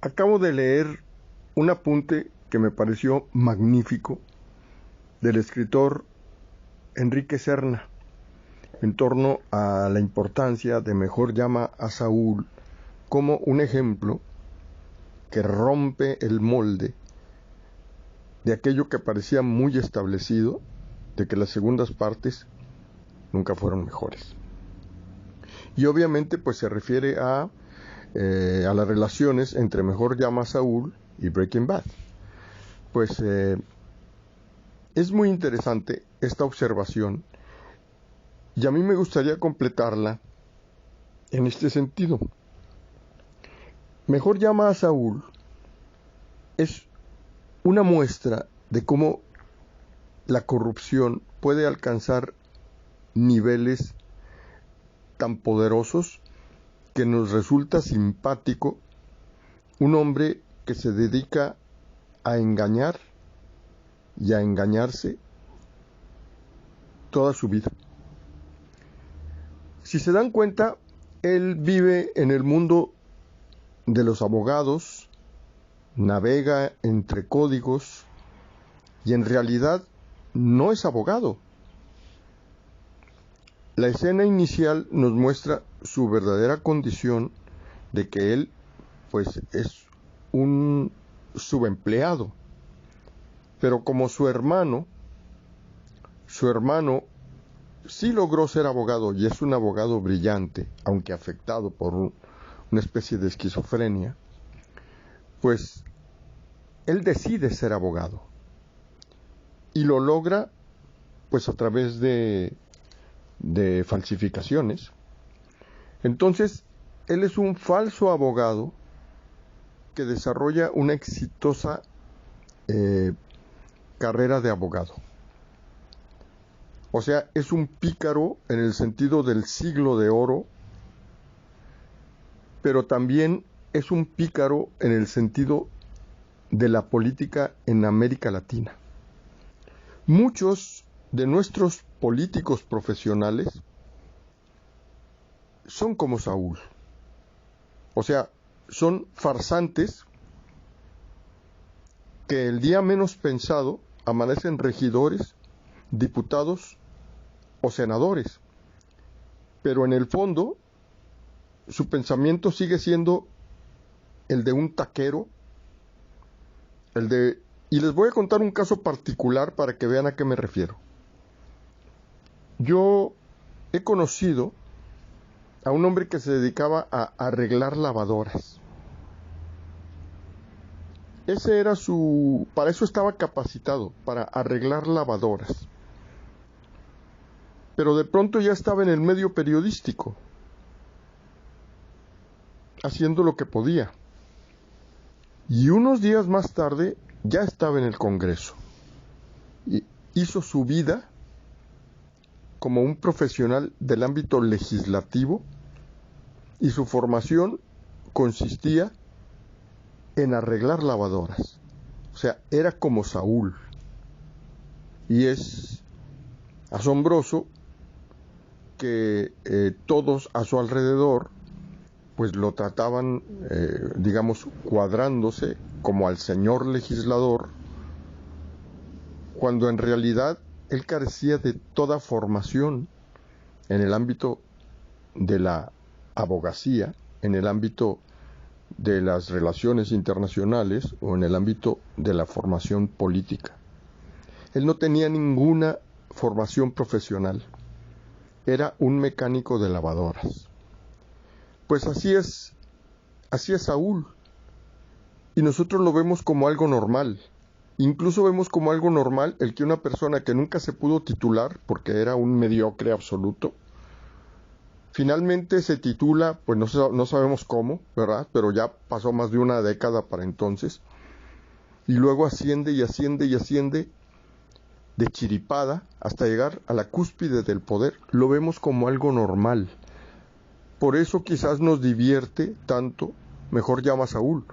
Acabo de leer un apunte que me pareció magnífico del escritor Enrique Serna en torno a la importancia de Mejor llama a Saúl como un ejemplo que rompe el molde de aquello que parecía muy establecido, de que las segundas partes nunca fueron mejores. Y obviamente pues se refiere a las relaciones entre Mejor llama a Saúl y Breaking Bad. Pues es muy interesante esta observación y a mí me gustaría completarla en este sentido. Mejor llama a Saúl es una muestra de cómo la corrupción puede alcanzar niveles tan poderosos que nos resulta simpático un hombre que se dedica a engañar y a engañarse toda su vida. Si se dan cuenta, él vive en el mundo de los abogados, navega entre códigos y en realidad no es abogado. La escena inicial nos muestra su verdadera condición de que él pues es un subempleado, pero como su hermano sí logró ser abogado y es un abogado brillante, aunque afectado por una especie de esquizofrenia, pues él decide ser abogado y lo logra pues a través de falsificaciones. Entonces, él es un falso abogado que desarrolla una exitosa carrera de abogado. O sea, es un pícaro en el sentido del siglo de oro, pero también es un pícaro en el sentido de la política en América Latina. Muchos de nuestros políticos profesionales son como Saúl. O sea, son farsantes que el día menos pensado amanecen regidores, diputados o senadores. Pero en el fondo, su pensamiento sigue siendo el de un taquero, y les voy a contar un caso particular para que vean a qué me refiero. Yo he conocido a un hombre que se dedicaba a arreglar lavadoras. Para eso estaba capacitado, para arreglar lavadoras. Pero de pronto ya estaba en el medio periodístico, haciendo lo que podía. Y unos días más tarde ya estaba en el Congreso. Y hizo su vida como un profesional del ámbito legislativo y su formación consistía en arreglar lavadoras. O sea, era como Saúl. Y es asombroso que todos a su alrededor pues lo trataban, digamos, cuadrándose como al señor legislador, cuando en realidad él carecía de toda formación en el ámbito de la abogacía, en el ámbito de las relaciones internacionales o en el ámbito de la formación política. Él no tenía ninguna formación profesional, era un mecánico de lavadoras. Pues así es Saúl, y nosotros lo vemos como algo normal. Incluso vemos como algo normal el que una persona que nunca se pudo titular, porque era un mediocre absoluto, finalmente se titula, pues no sabemos cómo, ¿verdad? Pero ya pasó más de una década para entonces, y luego asciende y asciende y asciende de chiripada hasta llegar a la cúspide del poder. Lo vemos como algo normal. Por eso quizás nos divierte tanto Mejor llama a Saúl,